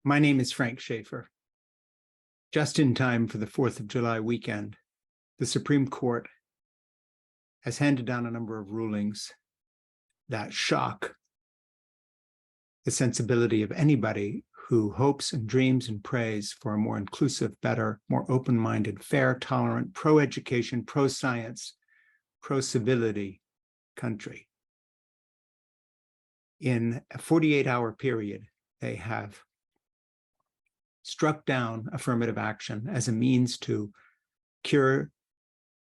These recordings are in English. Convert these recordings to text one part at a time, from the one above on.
My name is Frank Schaefer. Just in time for the 4th of July weekend, the Supreme Court has handed down a number of rulings that shock the sensibility of anybody who hopes and dreams and prays for a more inclusive, better, more open-minded, fair, tolerant, pro-education, pro-science, pro-civility country. In a 48-hour period, they have struck down affirmative action as a means to cure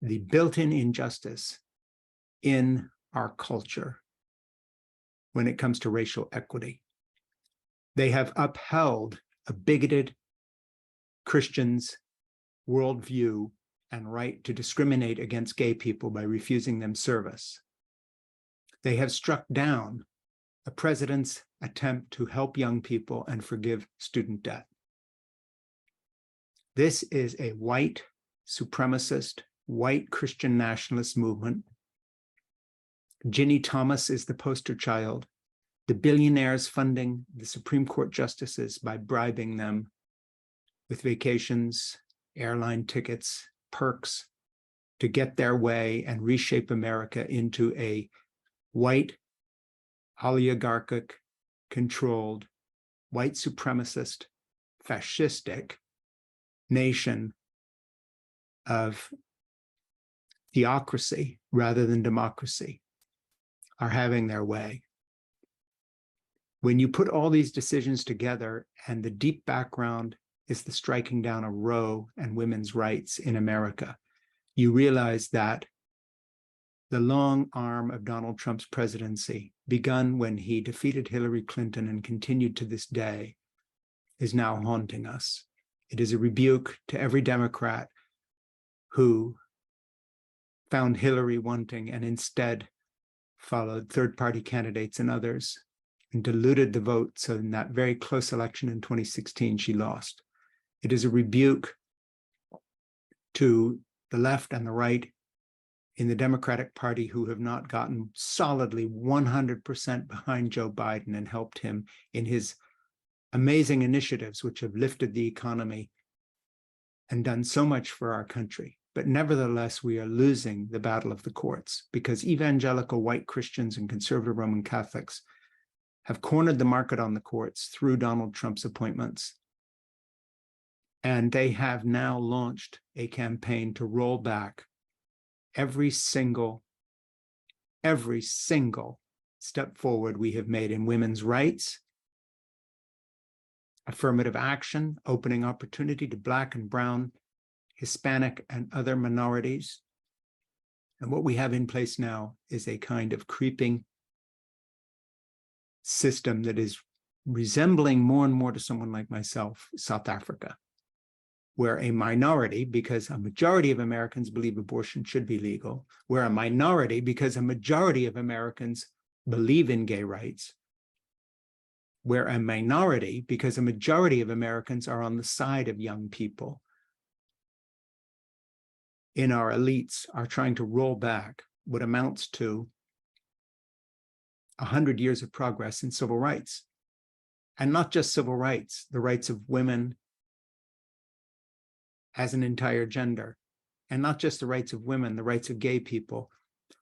the built-in injustice in our culture when it comes to racial equity. They have upheld a bigoted Christian's worldview and right to discriminate against gay people by refusing them service. They have struck down a president's attempt to help young people and forgive student debt. This is a white supremacist, white Christian nationalist movement. Ginny Thomas is the poster child. The billionaires funding the Supreme Court justices by bribing them with vacations, airline tickets, perks to get their way and reshape America into a white, oligarchic, controlled, white supremacist, fascistic nation of theocracy rather than democracy are having their way. When you put all these decisions together, and the deep background is the striking down of Roe and women's rights in America, you realize that the long arm of Donald Trump's presidency, begun when he defeated Hillary Clinton and continued to this day, is now haunting us. It is a rebuke to every Democrat who found Hillary wanting and instead followed third-party candidates and others and diluted the vote, so in that very close election in 2016, she lost. It is a rebuke to the left and the right in the Democratic Party who have not gotten solidly 100% behind Joe Biden and helped him in his amazing initiatives, which have lifted the economy and done so much for our country. But nevertheless, we are losing the battle of the courts because evangelical white Christians and conservative Roman Catholics have cornered the market on the courts through Donald Trump's appointments. And they have now launched a campaign to roll back every single step forward we have made in women's rights, affirmative action, opening opportunity to Black and brown, Hispanic and other minorities. And what we have in place now is a kind of creeping system that is resembling more and more to someone like myself, South Africa, where a minority, because a majority of Americans believe abortion should be legal, where a minority, because a majority of Americans believe in gay rights, where a minority, because a majority of Americans are on the side of young people, in our elites are trying to roll back what amounts to 100 years of progress in civil rights. And not just civil rights, the rights of women as an entire gender, and not just the rights of women, the rights of gay people,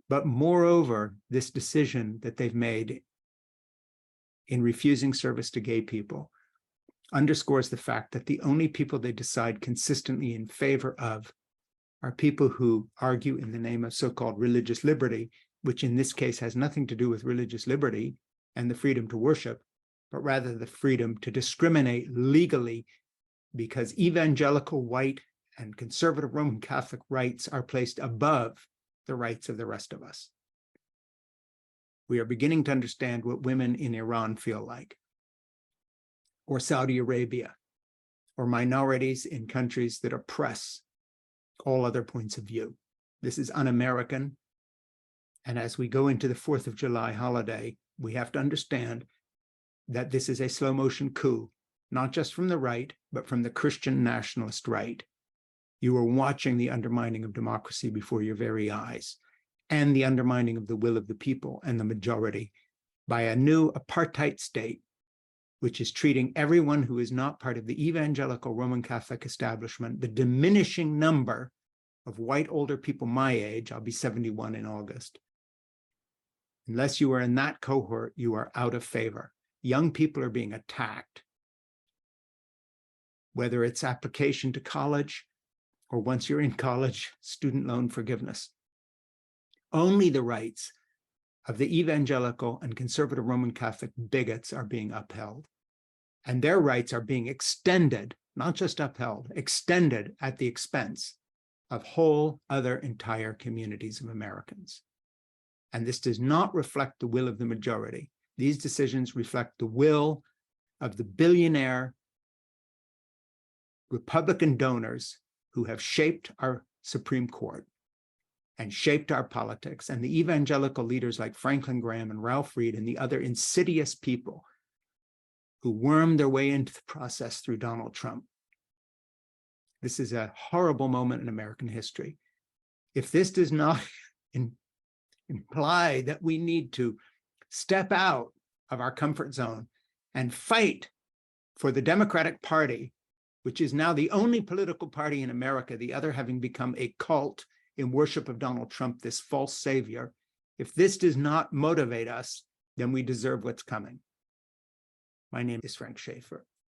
but moreover, this decision that they've made in refusing service to gay people underscores the fact that the only people they decide consistently in favor of are people who argue in the name of so-called religious liberty, which in this case has nothing to do with religious liberty and the freedom to worship, but rather the freedom to discriminate legally because evangelical white and conservative Roman Catholic rights are placed above the rights of the rest of us. We are beginning to understand what women in Iran feel like, or Saudi Arabia, or minorities in countries that oppress all other points of view. This is un-American. And as we go into the 4th of July holiday, we have to understand that this is a slow motion coup, not just from the right, but from the Christian nationalist right. You are watching the undermining of democracy before your very eyes, and the undermining of the will of the people and the majority by a new apartheid state which is treating everyone who is not part of the evangelical Roman Catholic establishment, the diminishing number of white older people my age, I'll be 71 in August. Unless you are in that cohort, you are out of favor. Young people are being attacked, whether it's application to college or once you're in college, student loan forgiveness. Only the rights of the evangelical and conservative Roman Catholic bigots are being upheld. And their rights are being extended, not just upheld, extended at the expense of whole other entire communities of Americans. And this does not reflect the will of the majority. These decisions reflect the will of the billionaire Republican donors who have shaped our Supreme Court and shaped our politics, and the evangelical leaders like Franklin Graham and Ralph Reed and the other insidious people who wormed their way into the process through Donald Trump. This is a horrible moment in American history. If this does not imply that we need to step out of our comfort zone and fight for the Democratic Party, which is now the only political party in America, the other having become a cult in worship of Donald Trump, this false savior, if this does not motivate us, then we deserve what's coming. My name is Frank Schaeffer.